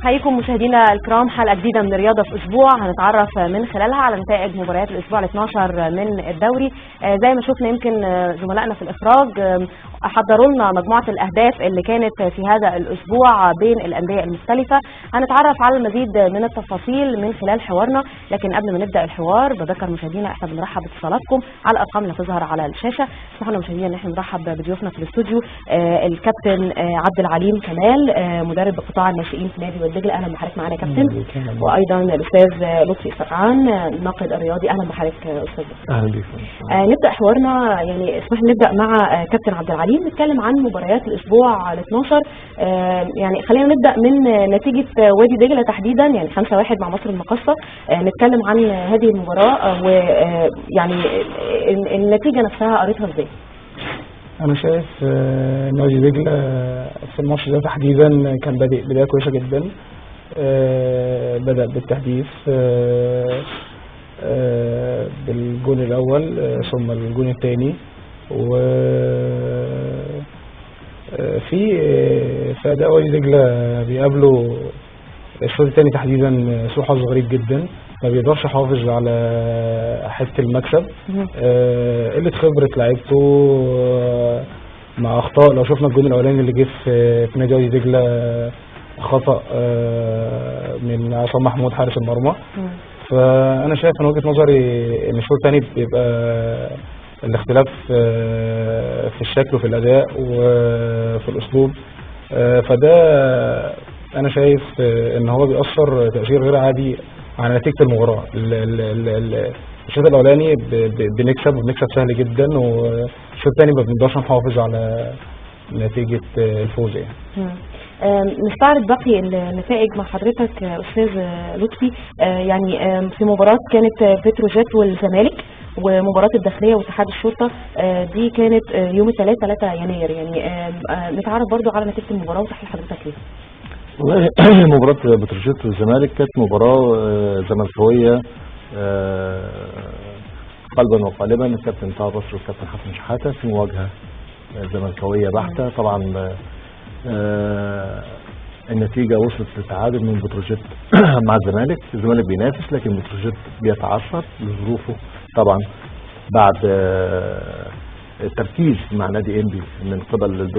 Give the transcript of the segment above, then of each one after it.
حياكم مشاهدينا الكرام، حلقه جديده من رياضه في اسبوع هنتعرف من خلالها على نتائج مباريات الاسبوع ال12 من الدوري. زي ما شفنا يمكن زملائنا في الاخراج حضروا لنا مجموعه الاهداف اللي كانت في هذا الاسبوع بين الانديه المختلفه. هنتعرف على المزيد من التفاصيل من خلال حوارنا، لكن قبل ما نبدا الحوار بذكر مشاهدينا احنا بنرحب باتصالاتكم على الارقام اللي هتظهر على الشاشه. اسمحوا لنا مشاهدينا ان احنا نرحب بضيوفنا في الاستوديو، الكابتن عبد العليم كمال مدرب قطاع الناشئين في نادي وادي دجله. اهلا بحضرتك معانا يا كابتن. وايضا الاستاذ لطفي السقعان الناقد الرياضي. اهلا بحضرتك استاذ. اهلا بيك. نبدا حوارنا، يعني اسمح لي نبدا مع كابتن عبد العليم نتكلم عن مباريات الاسبوع ال12. يعني خلينا نبدا من نتيجه وادي دجله تحديدا، يعني 5-1 مع مصر المقاصه. نتكلم عن هذه المباراه ويعني النتيجه نفسها قريتها ازاي؟ انا شايف ان وادي دجله في الماتش ده تحديدا كان بادئ بدايه كويسه جدا. بدأ بالتهديف بالجون الاول ثم الجون الثاني، و في اداء وادي دجله بيقابله الشوط الثاني تحديدا سوء حظ غريب جدا، ما بيقدرش يحافظ على حته المكسب. قله خبره لعيبته مع اخطاء. لو شفنا الجون الاولاني اللي جه في نادي وادي دجله خطا من عصام محمود حارس المرمى. فانا شايف من وجهه نظري ان الشوط الثاني بيبقى الاختلاف في الشكل وفي الاداء وفي الاسلوب، فده انا شايف ان هو بيأثر تأثير غير عادي على نتيجة المباراة. الشوط الاولاني بنكسب سهل جدا، والشوط الثاني ما بنقدرش نحافظ على نتيجة الفوز يعني. نستعرض باقي النتائج مع حضرتك استاذ لطفي. يعني في مباراة كانت بتروجيت والزمالك ومباراة الداخلية واتحاد الشرطة، دي كانت يوم الثلاث 3 يناير. يعني نتعرف برضو على نتيجة المباراة وتحليل حضرتك ليه. والله مباراة بتروجيت والزمالك كانت مباراة زملكاوية قلبا وقالبا. الكابتن طه بصر والكابتن حسن شحاتة في مواجهة زملكاوية بحتة. طبعا النتيجة وصلت للتعادل من بتروجيت مع الزمالك. الزمالك بينافس لكن بتروجيت بيتعثر لظروفه طبعا بعد التركيز مع نادي انبي من قبل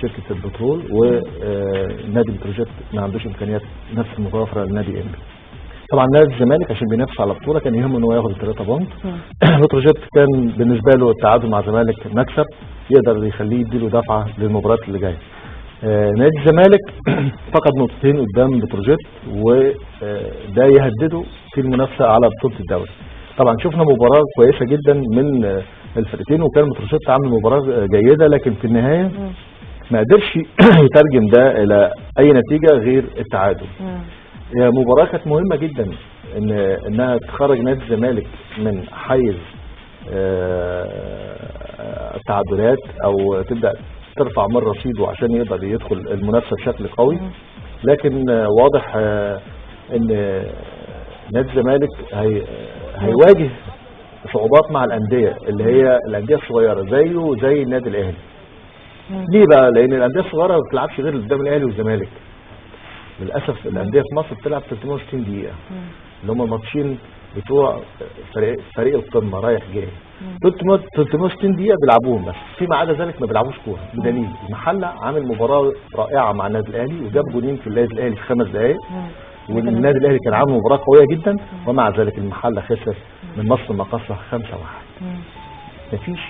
شركة البترول، ونادي بتروجيت ما عندوش امكانيات نفس المتوفرة لنادي انبي. طبعا نادي الزمالك عشان بينافس على البطولة كان يهمه ان هو ياخد ال3 بونت. بتروجيت كان بالنسبة له التعادل مع الزمالك مكسب يقدر يخليه يديله دفعة للمباريات اللي جاية. نادي الزمالك فقد نقطتين قدام بتروجيت، وده يهدده في المنافسة على بطولة الدوري. طبعا شفنا مباراة كويسة جدا من الفرقتين، وكان بتروجيت عامل مباراة جيدة، لكن في النهاية ما قدرش يترجم ده الى اي نتيجة غير التعادل. مباراة كانت مهمة جدا انها تخرج نادي الزمالك من حيز التعادلات او تبدأ ترفع من رصيده عشان يقدر يدخل المنافسة بشكل قوي. لكن واضح ان نادي الزمالك هيواجه صعوبات مع الأندية اللي هي الأندية الصغيرة زيه وزي النادي الأهلي. ليه بقى؟ لأن الأندية الصغيرة ما بتلعبش غير قدام الأهلي والزمالك. للأسف الأندية في مصر بتلعب 360 دقيقة اللي هم الماتشين بتوع فريق القمة رايح جاي. 360 دقيقة بيلعبوهم، بس فيما عدا ذلك ما بيلعبوش كورة. بدليل المحلة عامل مباراة رائعة مع النادي الأهلي وجاب جونين في النادي الأهلي في 5 دقائق، والنادي الأهلي كان عامل مباراة قوية جدا، ومع ذلك المحلة خسر من مصر المقاصة 5-1. مفيش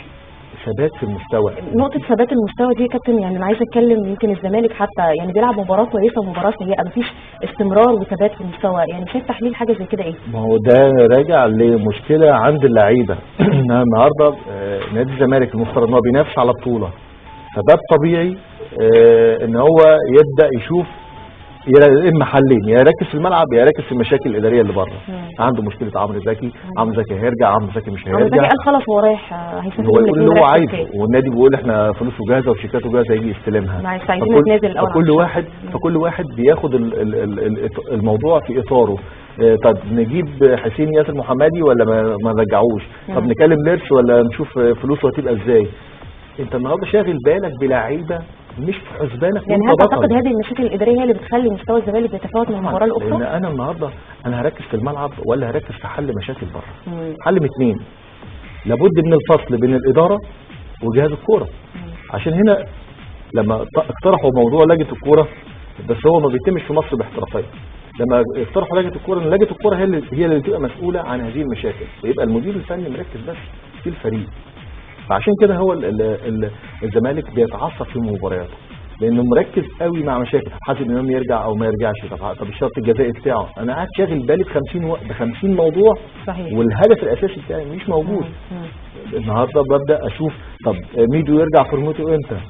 ثبات في المستوى. نقطة ثبات المستوى دي يا كابتن، يعني انا عايزه اتكلم، يمكن الزمالك حتى يعني بيلعب مباراة كويسة ومباراة سيئة، مفيش استمرار وثبات في المستوى. يعني شايف تحليل حاجة زي كده ايه؟ ما هو ده راجع لمشكلة عند اللعيبة. النهارده نادي الزمالك المفترض ان هو بينافس على بطولة، فده الطبيعي ان هو يبدأ يشوف اما حلين، يا يركز في الملعب يا يركز في المشاكل الاداريه اللي بره. عنده مشكله عمرو زكي، عمرو زكي هيرجع، عمرو زكي مش هيرجع. عمرو زكي قال خلاص هو رايح هيسافر. هو يقول اللي هو عايزه، والنادي بيقول احنا فلوسه جاهزه وشيكاته جاهزه يجي يستلمها. فكل واحد بياخد الموضوع في اطاره. طب نجيب حسين ياسر محمدي ولا ما نرجعوش؟ طب نكلم ليرس ولا نشوف فلوسه هتبقى ازاي؟ انت النهارده شاغل بالك بلعيبه مش في حسبانك يعني وانت هل بطل. تعتقد هذه المشاكل الاداريه هي اللي بتخلي مستوى الزمالك بيتفاوت من المباراه لان الاخرى؟ انا النهارده انا هركز في الملعب ولا هركز في حل مشاكل بره؟ حل من اتنين، لابد من الفصل بين الاداره وجهاز الكوره. عشان هنا لما اقترحوا موضوع لجنه الكوره، بس هو ما بيتمش في مصر باحترافيه. لما اقترحوا لجنه الكوره، ان لجنه الكوره هي اللي تبقى مسؤوله عن هذه المشاكل، ويبقى المدير الفني مركز بس في الفريق. فعشان كده هو الزمالك بيتعصب في مبارياته، لانه مركز قوي مع مشاكل، حاسب انه يرجع او ما يرجعش. طب الشرط الجزائي بتاعه، انا قاعد شاغل بالي ب 50 موضوع. صحيح. والهدف الاساسي بتاعي مش موجود. النهارده ببدا اشوف طب ميدو يرجع فورمته امتى؟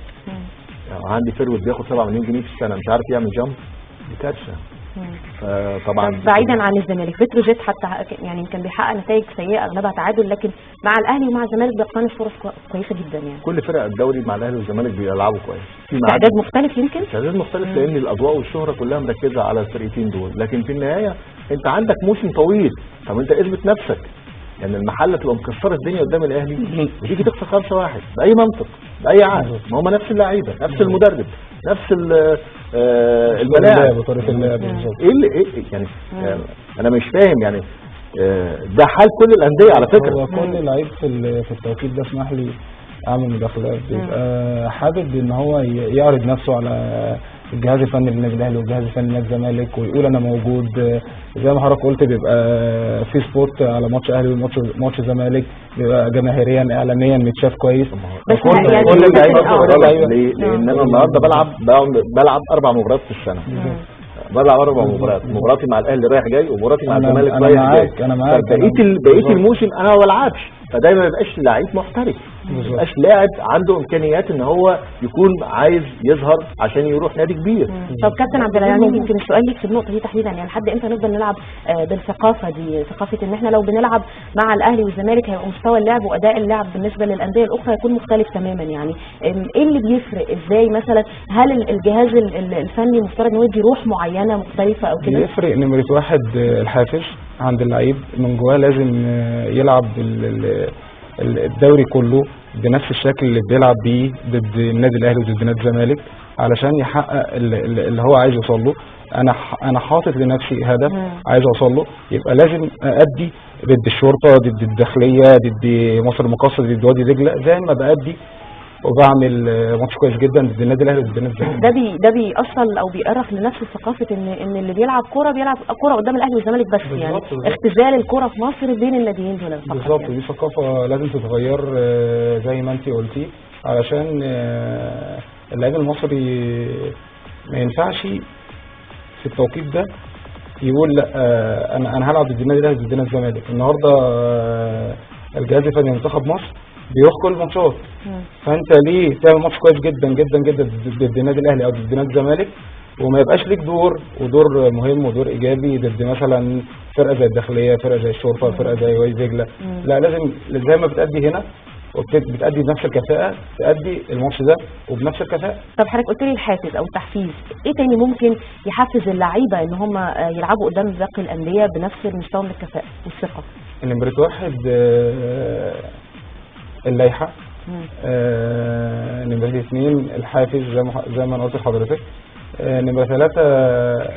يعني عندي فيرود بياخد 7 مليون جنيه في السنه، مش عارف يعمل جامب، دي كارثه. فطبعا طب بعيدا عن الزمالك، بتروجيت حتى يعني كان بيحقق نتائج سيئه اغلبها تعادل، لكن مع الاهلي ومع الزمالك بيقتنص فرص كويسه جدا. يعني كل فرق الدوري مع الاهلي والزمالك بيلعبوا كويس، استعداد مختلف يمكن؟ استعداد مختلف لان الاضواء والشهره كلها مركزه على الفرقتين دول، لكن في النهايه انت عندك موسم طويل. طب انت اثبت نفسك. يعني المحله تبقى مكسره الدنيا قدام الاهلي وتيجي تخسر 5-1 باي منطق باي عقل؟ ما هم نفس اللعيبه، نفس المدرب، نفس الملاعب، بطريقه اللعب بالظبط. ايه يعني انا مش فاهم يعني. ده حال كل الانديه على فكره. هو كل لعيب في التوقيت ده، اسمح لي اعمل مداخله، بيبقى حابب ان هو يعرض نفسه على الجهاز الفني للنادي الاهلي والجهاز الفني للنادي الزمالك، ويقول انا موجود. زي ما حضرتك قلت، بيبقى في سبوت على ماتش اهلي وماتش زمالك، بيبقى جماهيريا اعلاميا متشاف كويس. بس يعني كل اللعيبه ليه؟ لان انا النهارده بلعب 4 مباريات في السنه. بلعب 4 مباريات، مباراتي مع الاهلي رايح جاي، ومباراتي مع الزمالك رايح جاي. انا معاك. بقيه الموسم انا ما بلعبش، فده ما يبقاش لعيب محترف، ما يبقاش لاعب عنده امكانيات ان هو يكون عايز يظهر عشان يروح نادي كبير. طب كابتن عبد العزيز، يمكن السؤال ليك في النقطه دي تحديدا، يعني لحد امتى نفضل نلعب بالثقافه دي، ثقافه ان احنا لو بنلعب مع الاهلي والزمالك هيبقى مستوى اللعب واداء اللعب بالنسبه للانديه الاخرى يكون مختلف تماما؟ يعني ايه اللي بيفرق؟ ازاي مثلا هل الجهاز الفني مفترض انه يدي روح معينه مختلفه او كده؟ بيفرق نمره واحد الحافز عند اللعيب من جواه، لازم يلعب الدوري كله بنفس الشكل اللي بيلعب بيه ضد النادي الاهلي وضد نادي الزمالك، علشان يحقق اللي هو عايز يوصل له. انا حاطط لنفسي هدف عايز اوصل له، يبقى لازم ادي ضد الشرطه، ضد الداخليه، ضد مصر المقاصه، ضد وادي دجله، زي ما بادي وبعمل ماتش كويس جدا ضد النادي الاهلي وضد النادي الزمالك. ده بيأصل او بيأرخ لنفس ثقافه ان اللي بيلعب كوره بيلعب كوره قدام الاهلي والزمالك بس. يعني اختزال الكوره في مصر بين الناديين دول فقط. بالظبط. يعني دي ثقافه لازم تتغير زي ما انت قلتي، علشان اللاعب المصري ما ينفعش في التوقيت ده يقول لا انا هلعب ضد النادي الاهلي ضد النادي الزمالك. النهارده الجهاز الفني لمنتخب مصر بيروح كل الماتشات، فانت ليه تعمل ماتش كويس جدا جدا جدا ضد النادي الاهلي او ضد نادي الزمالك وما يبقاش ليك دور مهم ودور ايجابي ضد مثلا فرقه زي الداخليه، فرقه زي الشرطه، فرقه زي وادي دجله؟ لا، لازم زي ما بتأدي هنا وبتأدي بنفس الكفاءه تأدي الماتش ده وبنفس الكفاءه. طب حضرتك قلت لي الحافز او التحفيز، ايه تاني ممكن يحفز اللعيبه ان هم يلعبوا قدام باقي الانديه بنفس المستوى من الكفاءه والثقه؟ نمرة واحد اللائحه، نمرة 2 الحافز زي ما انا قلت لحضرتك، نمرة 3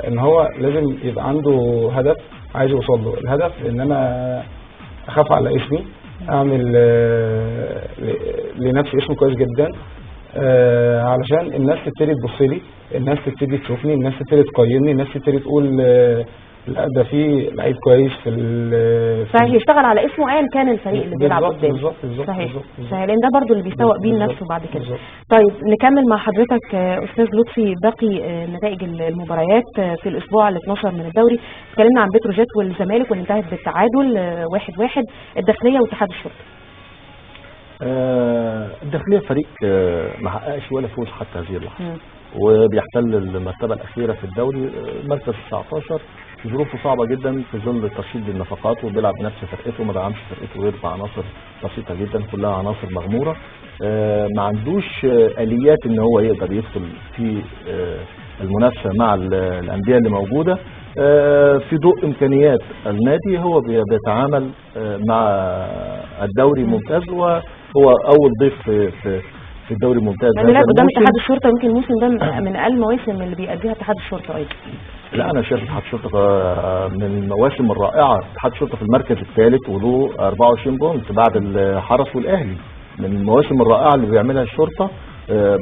ان هو لازم يبقى عنده هدف عايز يوصل له. الهدف ان انا اخاف على اسمي، اعمل لنفسي اسم كويس جدا، علشان الناس تبتدي تبص لي، الناس تبتدي تشوفني، الناس تبتدي تقيمني، الناس تبتدي تقول لا ده في لعيب كويس صحيح، يشتغل على اسمه ايا كان الفريق اللي بيلعب قدامه. بالظبط. صحيح، لان ده برضو اللي بيسوق بيه لنفسه بعد كده. طيب نكمل مع حضرتك استاذ لطفي باقي نتائج المباريات في الاسبوع ال 12 من الدوري. اتكلمنا عن بتروجيت والزمالك واللي انتهت بالتعادل 1-1، الداخليه واتحاد الشرطه. الداخليه فريق ما حققش ولا فوز حتى هذه اللحظه، وبيحتل المرتبه الاخيره في الدوري، مركز 19، ظروفه صعبه جدا في ظل ترشيد النفقات، وبيلعب بنفس فرقته، ما دعمش فرقته غير بعناصر بسيطه جدا كلها عناصر مغموره. ما عندوش اليات ان هو يقدر يدخل في المنافسه مع الانديه اللي موجوده. في ضوء امكانيات النادي هو بيتعامل مع الدوري ممتاز، وهو اول ضيف في الدوري الممتاز. يعني لعب قدام الموسم- اتحاد الشرطه، يمكن الموسم ده من اقل المواسم اللي بيأديها اتحاد الشرطه ايضا. لا انا شايف اتحاد الشرطه من المواسم الرائعه. اتحاد الشرطه في المركز الثالث وله 24 بونت بعد الحرس والاهلي. من المواسم الرائعه اللي بيعملها الشرطه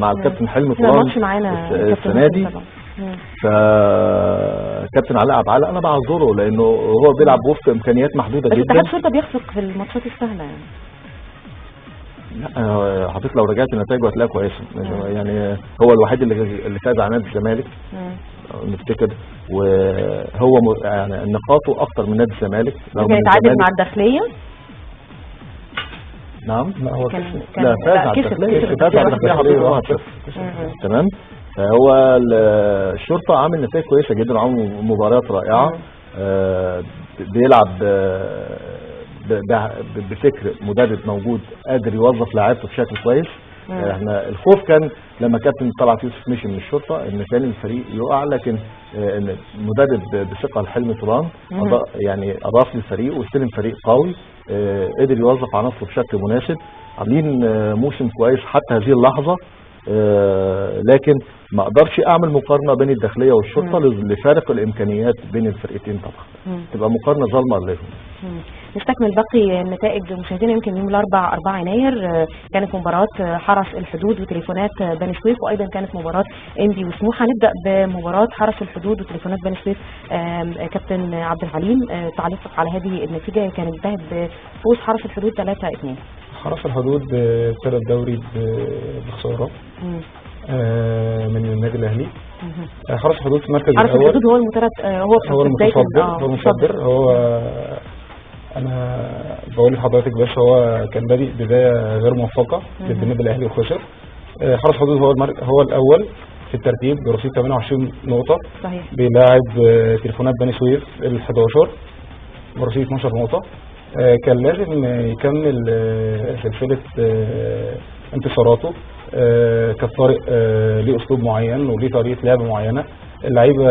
مع الكابتن حلمي احنا طولان ماتش معانا كابتن السنه دي. طبعا. فكابتن علاء عبد انا بعذره لانه هو بيلعب وفق امكانيات محدوده بس جدا. اتحاد الشرطه بيخفق في الماتشات السهله يعني. لا حضرتك لو رجعت نتائجه هتلاقيها كويسه. يعني هو الوحيد اللي فاز على نادي الزمالك نفتكر، وهو يعني نقاطه اكتر من نادي الزمالك. كان يتعادل مع الداخليه. نعم لا هو كان لا فاز على الداخليه، فاز على الداخليه 1-0. تمام. فهو الشرطه عامل نتائج كويسه جدا وعامل مباريات رائعه. بيلعب بفكر مدرب موجود قادر يوظف لاعيبته بشكل كويس. احنا الخوف كان لما كابتن طلعت يوسف مشي من الشرطه ان كان الفريق يقع، لكن ان المدرب بثقه لحلمي طولان يعني اضاف للفريق واستلم فريق قوي، قدر يوظف عناصره بشكل مناسب. عاملين موسم كويس حتى هذه اللحظه. لكن ما اقدرش اعمل مقارنه بين الداخليه والشرطه لفارق الامكانيات بين الفرقتين طبعا. تبقى مقارنه ظالمه لهم. نستكمل باقي النتائج مشاهدينا. يمكن يوم الاربعاء 4 يناير كانت مباراه حرس الحدود وتليفونات بني سويف، وايضا كانت مباراه انبي وسموحه. نبدا بمباراه حرس الحدود وتليفونات بني سويف. كابتن عبد الحليم، تعليقك على هذه النتيجه كانت انتهت بفوز حرس الحدود 3-2. حرس الحدود ابتدى الدوري بخساره من النادي الاهلي. حرس الحدود في المركز الاول. حرس الحدود هو المتصدر. هو انا بقول لحضرتك بس هو كان بادئ بدايه غير موفقه ضد النادي الاهلي وخسر. حرس الحدود هو الاول في الترتيب برصيد 28 نقطه. صحيح. بيلاعب تليفونات بني سويف ال11 برصيد 12 نقطه. كان لازم يكمل سلسله انتصاراته. كان طارق ليه اسلوب معين وليه طريقه لعب معينه. اللعيبه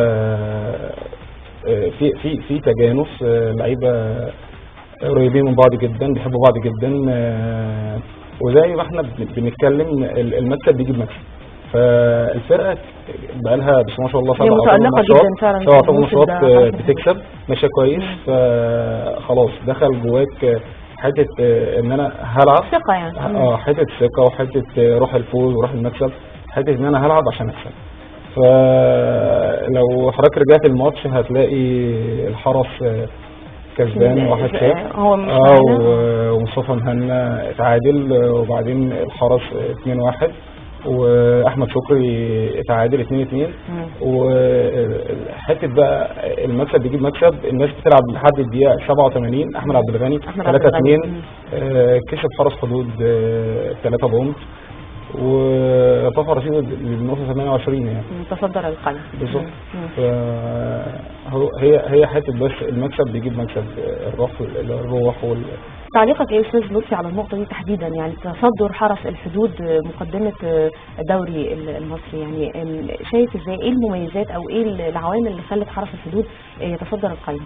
في تجانس. اللعيبه قريبين من بعض جدا، بيحبوا بعض جدا. وزي ما احنا بنتكلم المكسب بيجيب مكسب. فالفرقه بقى لها بسم الله ما شاء الله 7 متألقة جدا فعلا. 7 ماتشات بتكسب ماشيه كويس. فخلاص دخل جواك حته ان انا هلعب ثقه يعني. حته ثقه وحته روح الفوز وروح المكسب، حته ان انا هلعب عشان اكسب. فلو حضرتك رجعت الماتش هتلاقي الحرس كسبان 1-0 ومصطفى مهنا اتعادل، وبعدين الحرس 2-1 واحمد شكري اتعادل 2-2. وحته بقى المكسب بيجيب مكسب. الناس بتلعب لحد الدقيقه 87. احمد عبد الغني 3-2 كسب حرس حدود 3 بونت وطفى رصيد للنقطه 28 يعني تصدر القائمه بالظبط. هي حته بس المكسب بيجيب مكسب. الروح تعليقك ايه يا استاذ لطفي على النقطه دي تحديدا؟ يعني تصدر حرس الحدود مقدمه الدوري المصري، يعني شايف ازاي؟ ايه المميزات او ايه العوامل اللي خلت حرس الحدود يتصدر القائمه؟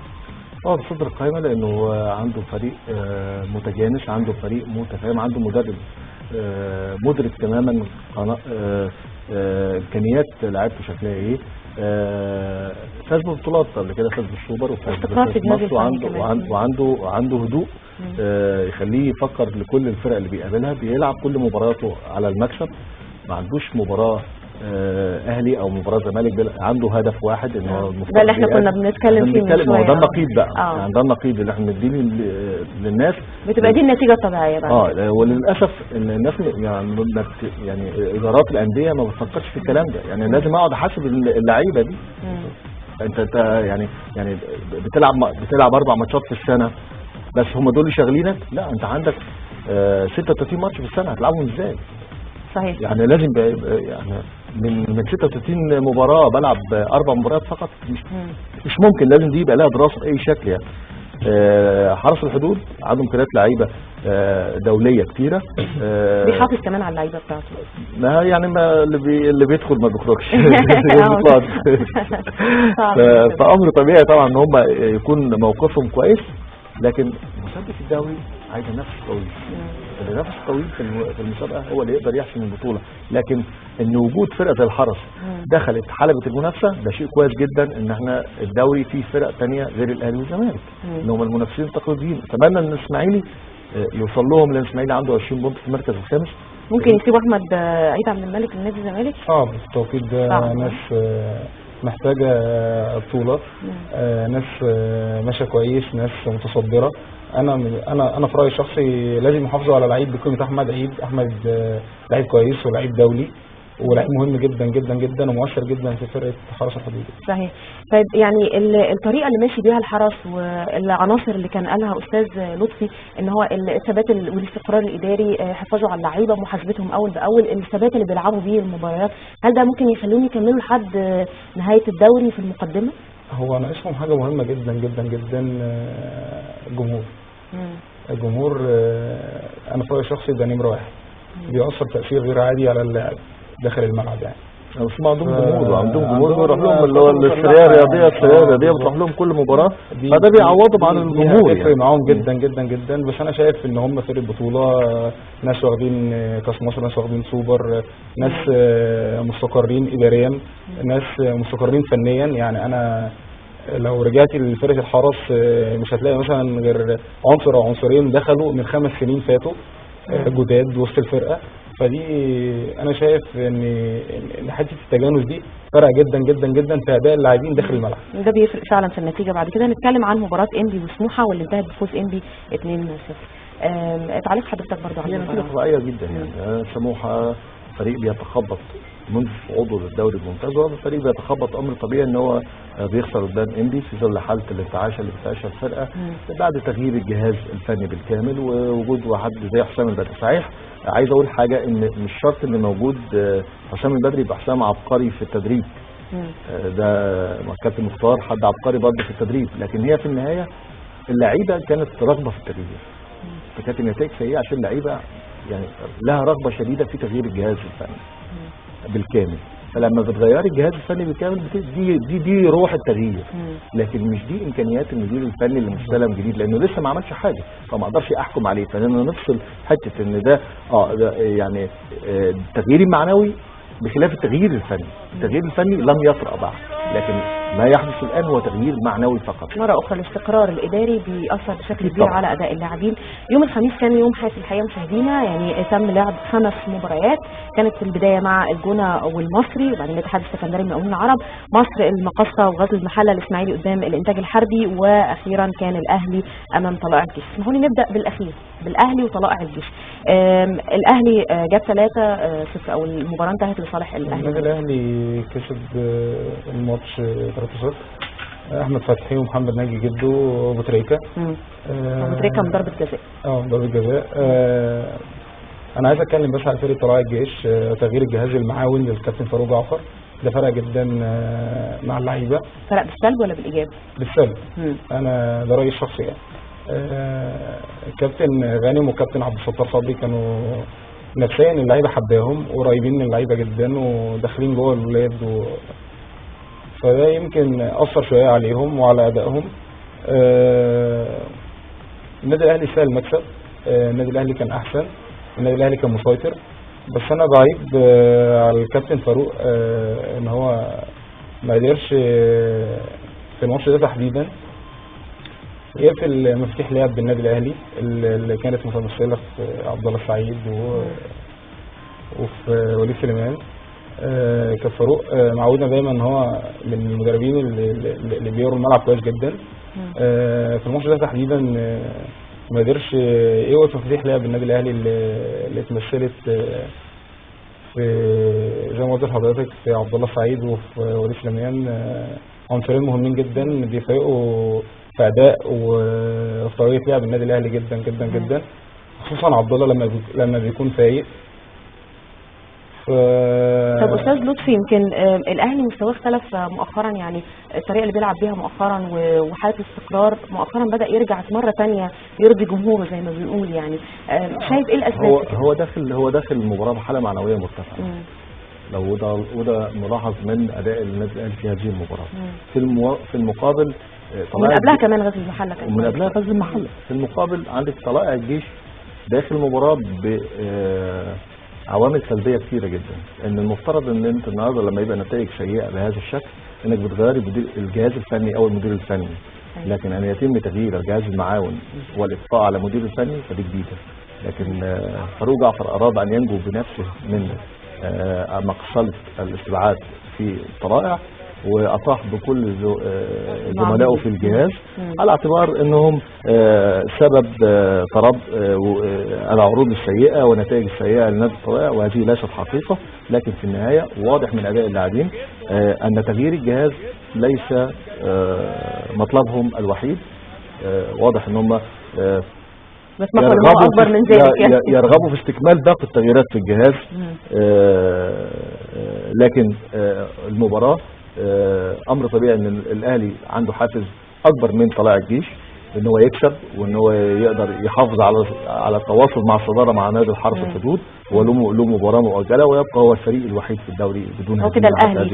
تصدر القائمه لانه عنده فريق متجانس، عنده فريق متفاهم، عنده مدرب مدرك تماما امكانيات لعيبته شكلها ايه. فاز ببطولات قبل كده، فاز بالسوبر وفاز بمصر، وعنده هدوء يخليه يفكر لكل الفرق اللي بيقابلها. بيلعب كل مباراته على المكسب، ما عندوش مباراه اهلي او مباراه زمالك، عنده هدف واحد ان هو ده اللي احنا كنا بنتكلم فيه من شويه. ده النقيض بقى. يعني ده النقيض اللي احنا بنديه للناس، بتبقى دي النتيجه الطبيعيه بقى. وللاسف ان الناس يعني ادارات الانديه ما بتفكرش في الكلام ده. يعني لازم اقعد احاسب اللعيبه دي. انت يعني بتلعب 4 ماتشات في السنه بس هم دول اللي شاغلينك؟ لا، انت عندك 36 ماتش في السنه هتلعبهم ازاي؟ صحيح. يعني لازم يعني من 36 مباراه بلعب 4 مباريات فقط، مش ممكن. لازم دي يبقى لها دراسه باي شكل. يعني حرس الحدود عنده امكانيات لعيبه دوليه كتيره. بيحافظ كمان على اللعيبه بتاعته. ما يعني اللي بيدخل ما بيخرجش. فامر طبيعي طبعا ان هم يكون موقفهم كويس، لكن مسابقه الدوري عايزه نفس قوي. اللي نفسه طويل في المسابقه هو اللي يقدر يحسم البطوله. لكن ان وجود فرقه زي الحرس دخلت حلبة المنافسه ده شيء كويس جدا، ان احنا الدوري فيه فرق ثانيه غير الاهلي والزمالك اللي هم المنافسين التقليديين. اتمنى ان الاسماعيلي يوصل لهم، لان الاسماعيلي عنده 20 بونت في المركز الخامس. ممكن يسيبوا احمد عيد عبد الملك لنادي الزمالك؟ صعب في التوقيت ده. ناس محتاجه بطوله، ناس ماشيه كويس، ناس متصدره. انا في رايي الشخصي لازم يحافظوا على لعيب بقيمه احمد عيد. احمد لعيب كويس ولعيب دولي ولعيب مهم جدا جدا جدا ومؤثر جدا في فرقه حرس الحدود. صحيح. طيب يعني الطريقه اللي ماشي بيها الحرس والعناصر اللي كان قالها استاذ لطفي ان هو الثبات والاستقرار الاداري، حفاظه على اللعيبه، محاسبتهم اول باول، الثبات اللي بيلعبوا بيه المباريات، هل ده ممكن يخليهم يكملوا لحد نهايه الدوري في المقدمه؟ هو ناقصهم حاجه مهمه جدا جدا جدا، الجمهور. الجمهور انا في رايي الشخصي ده نمره واحد، بيأثر تأثير غير عادي على اللاعب داخل الملعب يعني. بس ما عندهم جمهور، وعندهم جمهور بيروح لهم اللي هو السريه الرياضيه بتروح لهم كل مباراه، فده بيعوضهم عن الجمهور يعني. بيفرق معاهم جدا جدا جدا. بس انا شايف ان هم فرقه بطوله، ناس واخدين كاس مصر، ناس واخدين سوبر، ناس مستقرين اداريا، ناس مستقرين فنيا. يعني انا لو رجعتي لفرقه الحرس مش هتلاقي مثلا غير عنصر او عنصرين دخلوا من 5 سنين فاتوا جداد وسط الفرقه. فدي انا شايف ان حته التجانس دي فرق جدا جدا جدا في اداء اللاعبين داخل الملعب. ده بيفرق فعلا في النتيجه. بعد كده نتكلم عن مباراه انبي وسموحه واللي انتهت بفوز انبي 2-0. تعليق حضرتك برضه على النتيجه طبيعيه جدا يعني. سموحه فريق بيتخبط منذ صعوده للدوري الممتاز، وهذا الفريق بيتخبط امر طبيعي ان هو بيخسر قدام انبي في ظل حاله الانتعاشه اللي بتعيشها الفرقه بعد تغيير الجهاز الفني بالكامل ووجود واحد زي حسام البدري. صحيح عايز اقول حاجه، ان مش شرط ان موجود حسام البدري يبقى حسام عبقري في التدريب. ده كابتن مختار حد عبقري برضه في التدريب، لكن هي في النهايه اللعيبه كانت رغبه في التغيير، فكانت النتائج سيئه عشان اللعيبه يعني لها رغبه شديده في تغيير الجهاز الفني بالكامل. فلما بتغيري الجهاز الفني بالكامل دي روح التغيير، لكن مش دي امكانيات المدير الفني اللي مستلم جديد، لانه لسه ما عملش حاجه فما اقدرش احكم عليه. فلما نفصل حته ان ده يعني التغيير المعنوي بخلاف التغيير الفني. التغيير الفني لم يطرأ بعد، لكن ما يحدث الآن هو تغيير معنوي فقط. مرة أخرى الاستقرار الإداري بيأثر بشكل كبير على أداء اللاعبين. يوم الخميس كان يوم حاسم الحقيقة مشاهدينا، يعني تم لعب 5 مباريات، كانت في البداية مع الجونة والمصري، وبعدين الاتحاد السكندري من المقاولين العرب، مصر المقاصة وغزل المحلة، الإسماعيلي قدام الإنتاج الحربي، وأخيرا كان الأهلي أمام طلائع الجيش. اسمحوا لي نبدأ بالأخير بالأهلي وطلائع الجيش. الأهلي جاب 3-0 أو المباراة انتهت لصالح الأهلي. الأهلي كسب الماتش 3-0. احمد فتحي ومحمد ناجي جدو وابو تريكه. ابو تريكه من ضربه جزاء. ضربه جزاء. انا عايز اتكلم بس على فريق طلائع الجيش. تغيير الجهاز المعاون للكابتن فاروق جعفر ده فرق جدا مع اللعيبه. فرق بالسلب ولا بالايجاب؟ بالسلب. انا ده رايي الشخصي يعني. الكابتن غانم والكابتن عبد الستار صبري كانوا نفسيا اللعيبه حباهم وقريبين من اللعيبه جدا وداخلين جوه الولاد فده يمكن اثر شويه عليهم وعلى ادائهم. النادي الاهلي سهل المكسب، النادي الاهلي كان احسن، النادي الاهلي كان مسيطر، بس انا بعيب على الكابتن فاروق ان هو ما قدرش في الماتش ده تحديدا يقفل مفاتيح لعب بالنادي الاهلي اللي كانت متمثله في عبد الله السعيد وفي وليد سليمان. كان فاروق معودنا دايما ان هو من المدربين اللي بيقروا الملعب كويس جدا. في الماتش ده تحديدا ما قدرش يوقف مفاتيح لعب النادي الاهلي اللي اتمثلت في زي ما قلت لحضرتك في عبد الله السعيد وفي وليد سليمان. عنصرين مهمين جدا بيفرقوا في اداء وفي طريقه لعب النادي الاهلي جدا جدا جدا، خصوصا عبد الله لما بيكون فايق. طب استاذ لطفي، يمكن الاهلي مستواه اختلف مؤخرا، يعني الطريقه اللي بيلعب بيها مؤخرا وحاله الاستقرار مؤخرا بدا يرجع مره ثانيه يرضي جمهوره زي ما بنقول. يعني شايف ايه الاسباب؟ هو داخل المباراه بحاله معنويه مرتفعه. لو وده ملاحظ من اداء النادي الاهلي في هذه المباراه. في المقابل من قبلها كمان غزل المحله كان ومن قبلها غزل المحله. في المقابل عندك طلائع الجيش داخل المباراه بعوامل سلبيه كثيره جدا. ان المفترض ان انت النهارده لما يبقى نتائج سيئه بهذا الشكل انك بتغيري الجهاز الفني او المدير الفني، لكن ان يتم تغيير الجهاز المعاون والابقاء على مدير الفني فدي جديده. لكن فاروق جعفر اراد ان ينجو بنفسه من مقصله الاستبعاد في الطلائع، واطاح بكل زملائه في الجهاز على اعتبار انهم سبب طرد العروض السيئه والنتائج السيئه لنادي الطلائع، وهذه ليست حقيقه. لكن في النهايه واضح من اداء اللاعبين ان تغيير الجهاز ليس مطلبهم الوحيد. واضح ان هم بس يرغبوا اكبر من ذلك يعني. يرغبوا في استكمال باقي التغييرات في الجهاز. لكن المباراه امر طبيعي ان الاهلي عنده حافز اكبر من طلائع الجيش ان هو يكسب وان هو يقدر يحافظ على التواصل مع الصداره مع نادي الحرس الحدود، وله مباراه مؤجله ويبقى هو الفريق الوحيد في الدوري بدون هو كده الاهلي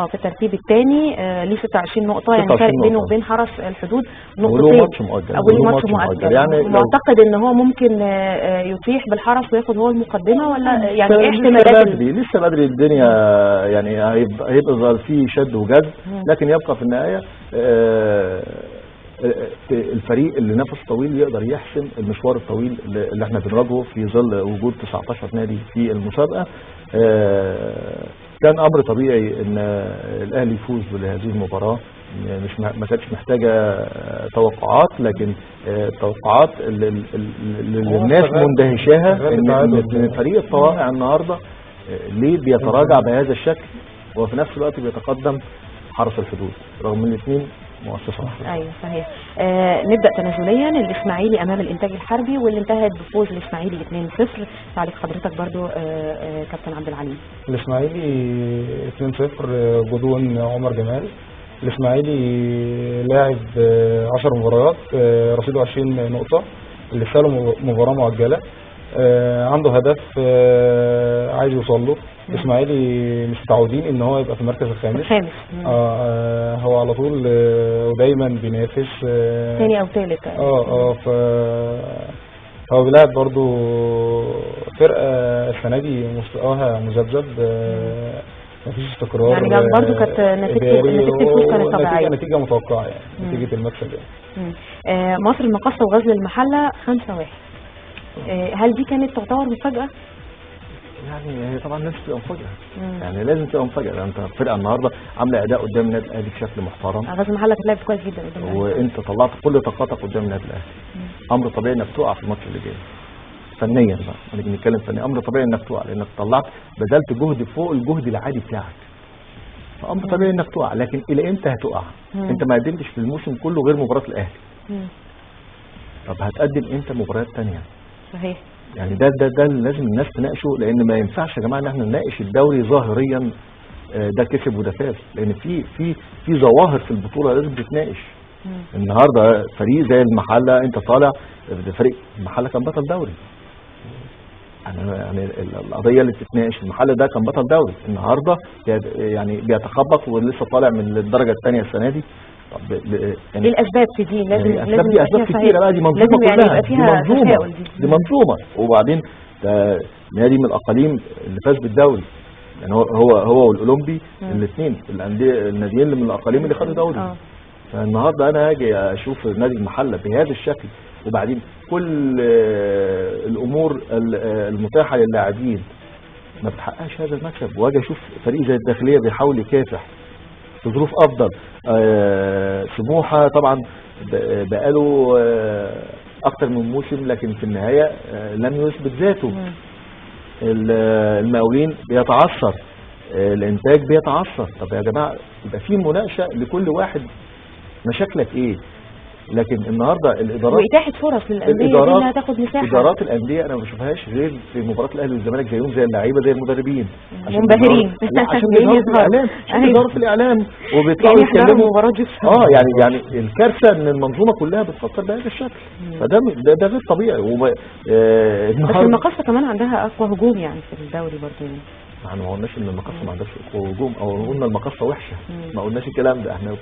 في الترتيب الثاني ليه 26 نقطه، يعني فرق بينه وبين حرس الحدود نقطتين، وله ماتش مؤجل يعني معتقد ان هو ممكن يطيح بالحرس وياخد هو المقدمه، ولا يعني ايه احتمالات؟ لسه بدري الدنيا، يعني هيبقى في شد وجذب، لكن يبقى في النهايه الفريق اللي نفس طويل يقدر يحسم المشوار الطويل اللي احنا بنواجهه في ظل وجود 19 نادي في المسابقه. كان امر طبيعي ان الاهلي يفوز بهذه المباراه، ما كانتش محتاجه توقعات، لكن التوقعات اللي الناس مندهشاها ان فريق الطلائع النهارده ليه بيتراجع بهذا الشكل وفي نفس الوقت بيتقدم حرس الحدود رغم ان الاثنين مؤسسة واحدة. ايوه صحيح. نبدأ تنازليا. الاسماعيلي امام الانتاج الحربي واللي انتهت بفوز الاسماعيلي 2-0. تعليق حضرتك برضو كابتن عبد العليم. الاسماعيلي 2-0 بدون عمر جمال. الاسماعيلي لاعب 10 مباريات رصيده 20 نقطة، اللي له مباراة مؤجلة، عنده هدف عايز يوصل له. الاسماعيلي مش متعودين ان هو يبقى في المركز الخامس. هو على طول ودايما بينافس ثاني او ثالث. هو بيلعب برضو فرقه السنه دي مستواها مذبذب، مفيش استقرار، يعني برضو كانت نتيجه الفوز كانت طبيعيه، نتيجه متوقعه يعني نتيجه المكسب يعني. مصر المقاصه وغزل المحله 5-1. هل دي كانت تعتبر مفاجاه؟ يعني هي طبعا لازم تبقى مفاجاه، يعني لازم تبقى مفاجاه. انت الفرقه النهارده عامله اداء قدام النادي الاهلي بشكل محترم. غزل المحله كانت لعبت كويس جدا قدام الاهلي، وانت طلعت كل طاقتك قدام النادي الاهلي. امر طبيعي انك تقع في الماتش اللي جاي فنيا بقى، انا بنتكلم فنيا، امر طبيعي انك تقع لانك طلعت بذلت جهد فوق الجهد العادي بتاعك، فامر طبيعي انك تقع. لكن الى امتى هتقع؟ انت ما قدمتش في الموسم كله غير مباراه الاهلي. طب هتقدم امتى مباريات ثانيه؟ صحيح. يعني ده لازم الناس تناقشه، لان ما ينفعش يا جماعه ان احنا نناقش الدوري ظاهريا ده كسب وده فاز، لان في ظواهر في البطوله لازم تتناقش. النهارده فريق زي المحله انت طالع، فريق المحله كان بطل دوري، يعني القضيه اللي بتتناقش المحله ده كان بطل دوري، النهارده يعني بيتخبط ولسه طالع من الدرجه الثانيه السنه دي. طب يعني ايه الاسباب في دي؟ لازم دي اسباب كتيره بقى، دي منظومه كلها، دي منظومه. وبعدين نادي من الاقاليم اللي فاز بالدوري، يعني هو والاولمبي الاثنين الناديين اللي من الاقاليم اللي خدوا دوري. فالنهارده انا هاجي اشوف نادي المحله بهذا الشكل، وبعدين كل الامور المتاحه للاعبين ما بتحققش هذا المكسب، واجي اشوف فريق زي الداخليه بيحاول يكافح في ظروف افضل. سموحه طبعا بقاله اكتر من موسم لكن في النهايه لم يثبت ذاته. المقاولين بيتعثر، الانتاج بيتعثر. طب يا جماعه يبقى في مناقشه لكل واحد مشاكلك ايه. لكن النهارده الادارات واتاحه فرص للانديه انها تاخد مساحه. ادارات الانديه انا ما بشوفهاش غير في مباراه الاهلي والزمالك زيهم زي اللعيبه زي المدربين منبهرين عشان بيظهروا في الاعلام، في الاعلام وبيطلعوا يتكلموا مباراه يعني الكارثه ان المنظومه كلها بتفكر بهذا الشكل، فده غير طبيعي. بس المقاصه كمان عندها اقوى هجوم يعني في الدوري برضه. احنا ما قلناش ان المقاصه ما عندهاش هجوم او قلنا المقاصه وحشه، ما قلناش الكلام ده. احنا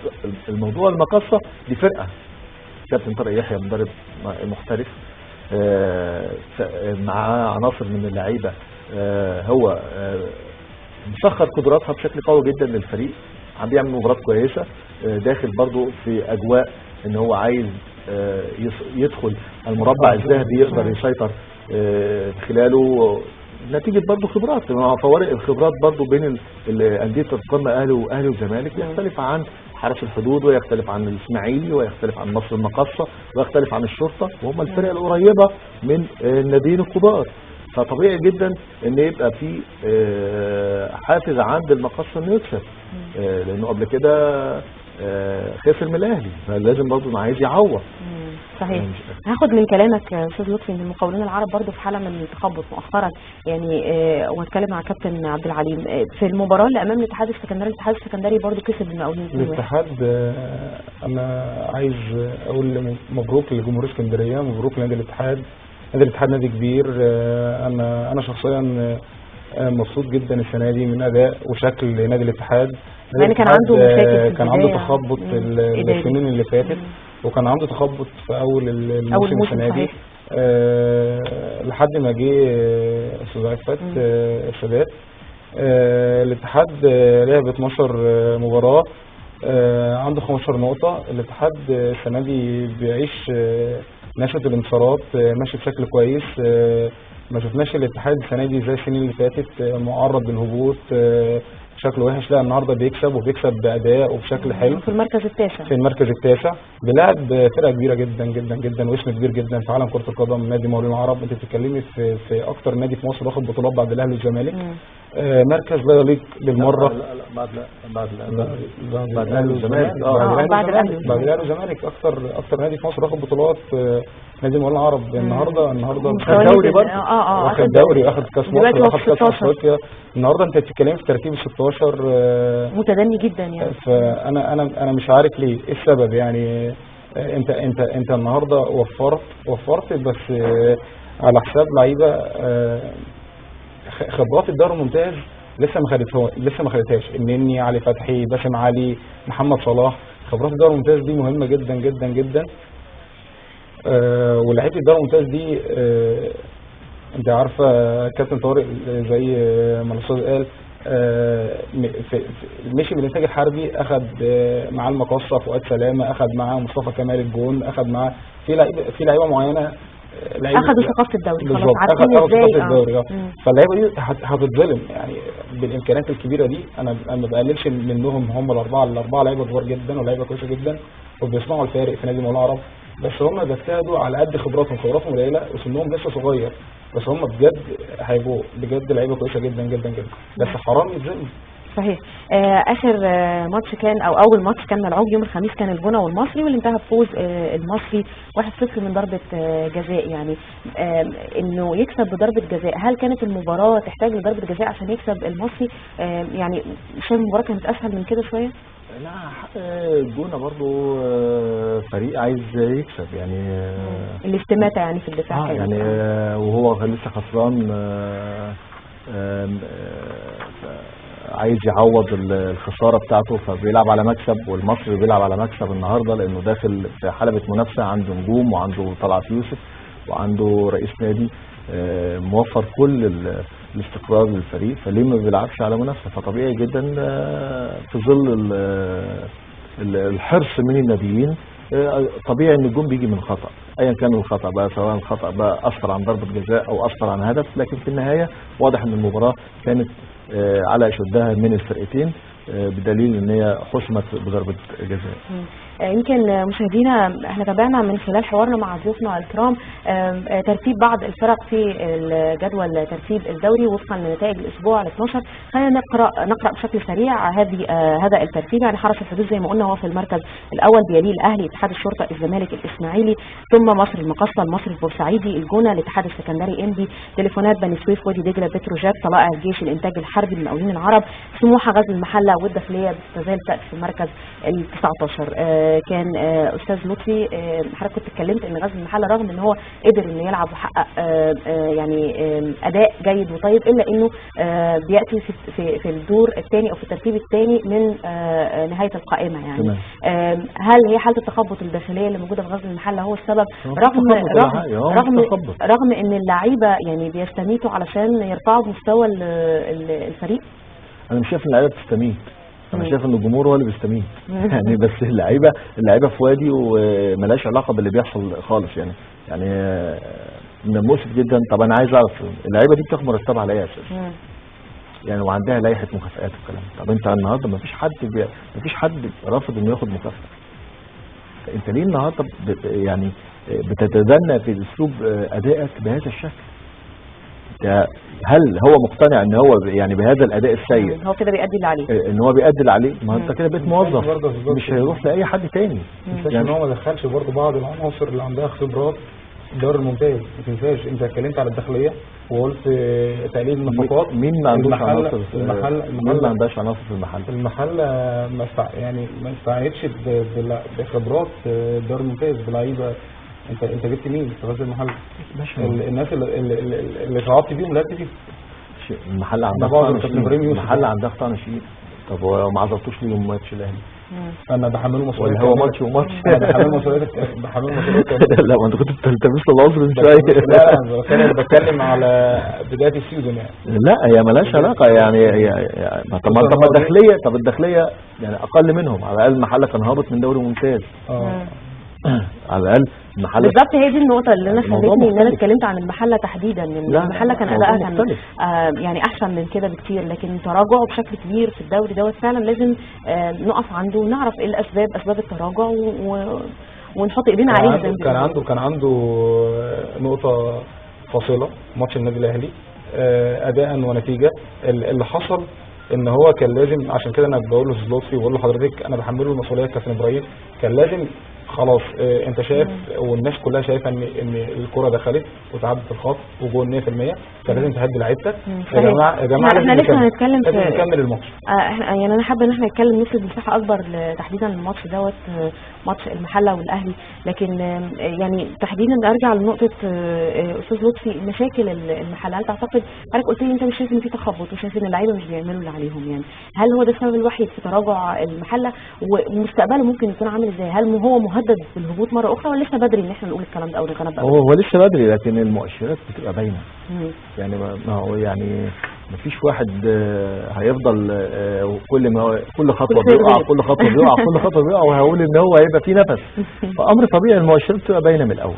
الموضوع المقاصه دي فرقه، كابتن طارق يحيى مدرب محترف، معاه عناصر من اللعيبه هو مسخر قدراتها بشكل قوي جدا للفريق، عم بيعمل مباراه كويسه، داخل برضو في اجواء ان هو عايز يدخل المربع الذهبي يقدر يسيطر خلاله، نتيجه برضو خبرات، مع فوارق الخبرات برضو بين انديه القمه اهلي وزمالك يختلف عن حرس الحدود، ويختلف عن الاسماعيلي، ويختلف عن مصر المقاصه، ويختلف عن الشرطه، وهم الفرق القريبه من الناديين الكبار. فطبيعي جدا ان يبقى في حافز عند المقاصه انه يكسب، لانه قبل كده خسر من الاهلي، فلازم برضه عايز يعوض. صحيح. هاخد من كلامك يا استاذ لطفي ان المقاولون العرب برضه في حاله من التخبط مؤخرا، يعني واتكلم مع كابتن عبد العليم في المباراه اللي امام الاتحاد السكندري برضه كسب المقاولين. الاتحاد انا عايز اقول مبروك لجمهور اسكندريه، مبروك لنادي الاتحاد. نادي الاتحاد نادي كبير، انا شخصيا مبسوط جدا السنه دي من اداء وشكل نادي الاتحاد. يعني كان عنده مشاكل، كان عنده تخبط السنين اللي فاتت، وكان عنده تخبط في اول الموسم السنه دي، لحد ما جه استاذ عفت السادات. الاتحاد لعب 12 مباراه، عنده 15 نقطه. الاتحاد السنه دي بيعيش نشاط الانتصارات، ماشي بشكل كويس. ما شفناش الاتحاد السنه دي زي السنين اللي فاتت معرض للهبوط بشكل وحش، لا النهارده بيكسب، وبيكسب باداء وبشكل حلو. في المركز التاسع، بيلعب فرقه كبيره جدا جدا جدا واسم كبير جدا في عالم كره القدم، نادي المقاولين العرب. انت بتتكلمي في اكتر نادي في مصر واخد بطولات بعد الاهلي والزمالك. مركز لا يليق بالمره. لا بعد الاهلي والزمالك. بعد الاهلي والزمالك اكتر نادي في مصر واخد بطولات نادي المقاولين العرب. النهارده خد دوري برضه، واخد دوري واخد كاس مصر واخد كاس افريقيا. النهارده انت بتتكلمي في ترتيب 16 متدني جدا يعني. فانا مش عارف ليه، ايه السبب يعني. انت النهارده وفرت بس على حساب لعيبه خبرات الدوري الممتاز لسه ما خدتهاش. النني، علي فتحي، باسم علي، محمد صلاح. خبرات الدوري الممتاز دي مهمه جدا جدا جدا. ولاعيبه الدوري الممتاز دي انت عارفه كابتن طارق زي ما الاستاذ قال، مشي من الانتاج الحربي، اخذ معاه المقاصه فؤاد سلامه، اخذ معاه مصطفى كمال الجون، اخذ معاه في لعيبه معينه اخذوا ثقافه الدوري. بالظبط، اخذوا ثقافه الدوري. فاللعيبه دي هتتظلم يعني بالامكانيات الكبيره دي. انا ما بقللش منهم، هم الاربعه لعيبه كبار جدا ولاعيبه كويسه جدا وبيصنعوا الفارق في نادي المقاولين العرب، بس هم بيجتهدوا على قد خبراتهم قليله وسنهم لسه صغير، بس هم بجد هيبقوا بجد لعيبه كويسه جدا جدا جدا، بس حرام يتظلموا. صحيح. اخر ماتش كان او اول ماتش كان ملعوب يوم الخميس كان الجونه والمصري، واللي انتهى بفوز المصري 1-0 من ضربه جزاء. يعني انه يكسب بضربه جزاء، هل كانت المباراه تحتاج لضربه جزاء عشان يكسب المصري؟ يعني شايف المباراه كانت اسهل من كده شويه؟ لا، الجونه برضو فريق عايز يكسب يعني، الاستماتة يعني في الدفاع يعني وهو لسه خسران، عايز يعوض الخساره بتاعته، فبيلعب على مكسب. والمصري بيلعب على مكسب النهارده لانه داخل في حلبة منافسه، عنده نجوم وعنده طلعت يوسف وعنده رئيس نادي موفر كل الاستقرار للفريق، فليه ما بيلعبش على منافسه؟ فطبيعي جدا في ظل الحرص من الناديين طبيعي ان الجون بيجي من خطا، ايا كان الخطا بقى، سواء الخطا بقى اثر عن ضربه جزاء او اثر عن هدف، لكن في النهايه واضح ان المباراه كانت على اشدها من الفرقتين، بدليل ان هي حسمت بضربه جزاء. يمكن مشاهدينا احنا تابعنا من خلال حوارنا مع ضيوفنا الكرام ترتيب بعض الفرق في الجدول ترتيب الدوري وفقا لنتائج الاسبوع ال12. خلينا نقرا بشكل سريع هذا الترتيب. يعني حرس الحدود زي ما قلنا هو في المركز الاول، بيليه الاهلي، اتحاد الشرطه، الزمالك، الاسماعيلي، ثم مصر المقاصه، المصري البورسعيدي، الجونه، الاتحاد السكندري، انبي، تليفونات، بني سويف، وادي دجله، بتروجيت، طلائع الجيش، الانتاج الحربي، المقاولين العرب، سموحه، غزل المحله، والداخليه بتزال في المركز ال19. كان استاذ لطفي، حضرتك كنت اتكلمت ان غزل المحله رغم ان هو قدر انه يلعب وحقق يعني اداء جيد وطيب، الا انه بياتي في الدور الثاني او في الترتيب الثاني من نهايه القائمه يعني. هل هي حاله التخبط الداخليه اللي موجوده في غزل المحله هو السبب، رغم ان اللعيبه يعني بيستميتوا علشان يرفعوا مستوى الفريق؟ انا مش شايف ان اللعيبه بتستميت، انا شايف ان الجمهور هو اللي بيستميت يعني. بس اللعيبه في وادي وملهاش علاقه باللي بيحصل خالص يعني. من مؤسف جدا. طب انا عايز اعرف اللعيبه دي بتاخد مرتبها على اي اساس يعني، وعندها لائحه مكافآت والكلام. طب انت النهارده ما فيش حد رافض انه ياخد مكافاه. انت ليه النهارده يعني بتتدنى في اسلوب ادائك بهذا الشكل؟ هل هو مقتنع ان هو يعني بهذا الاداء السيء هو كده بيأدي اللي عليه، ان هو بيأدي اللي عليه؟ ما انت كده بقيت موظف مش هيروح لاي حد تاني. يعني هو ما دخلش برضه بعض العناصر اللي عندها خبرات الدوري الممتاز. ما تنساش انت اتكلمت على الداخليه وقلت تقليل النفقات. مين ما عندوش عناصر؟ مين ما عندهاش عناصر في المحل؟ يعني ما استعيدش بخبرات الدوري الممتاز بلعيبه. انت جبت مين في غزل المحله؟ الناس اللي صعدت بيهم لعبت فيهم. المحل عندها قطاع ناشئين. طب وما عذرتوش ليه ماتش الاهلي؟ انا بحمله مسؤوليه ولا هو ماتش وماتش؟ انا بحمله مسؤوليه لا ما انت كنت بتلتمس العذر من شويه. لا انا بتكلم على بدايه السيزون يعني. لا هي مالهاش علاقه يعني. طب الداخليه يعني اقل منهم على الاقل. المحله كان هابط من دوري ممتاز على الاقل. المحله بالظبط هي دي النقطه اللي انا خلتني ان انا اتكلمت عن المحله تحديدا، ان المحله كان ادائها كان يعني احسن من كده بكتير، لكن تراجعه بشكل كبير في الدوري دوت فعلا لازم نقف عنده ونعرف ايه اسباب التراجع ونحط ايدينا عليها. كان عنده نقطه فاصله ماتش النادي الاهلي اداء ونتيجه. اللي حصل ان هو كان لازم، عشان كده انا بقول له لطفي وبقول لحضرتك انا بحمله المسؤوليه كابتن ابراهيم، كان لازم خلاص. انت شايف والناس كلها شايفه ان الكره دخلت وتعدت الخط وجول 100%، كان لازم تهدي لعيبتك. يا جماعه احنا لسه هنتكلم في نكمل الماتش. يعني انا حابه ان احنا نتكلم نسبه مساحه اكبر تحديدا الماتش دوت، ماتش المحله والاهلي. لكن يعني تحديدا ارجع لنقطه استاذ لطفي مشاكل المحله. هل تعتقد حضرتك قلت لي انت مش شايف ان في تخبط وشايف ان اللعيبه مش بيعملوا اللي عليهم، يعني هل هو ده السبب الوحيد في تراجع المحله؟ ومستقبله ممكن يكون عامل ازاي؟ هل هو مهدد بالهبوط مره اخرى ولا لسه بدري ان احنا نقول الكلام ده او نتنبأ؟ هو لسه بدري، لكن المؤشرات بتبقى باينه يعني. ما هو يعني ما فيش واحد هيفضل كل خطوه بيقع كل خطوه بيقع وهقول ان هو هيبقى فيه نفس. فامر طبيعي المؤشرات بتبقى باينه من الاول.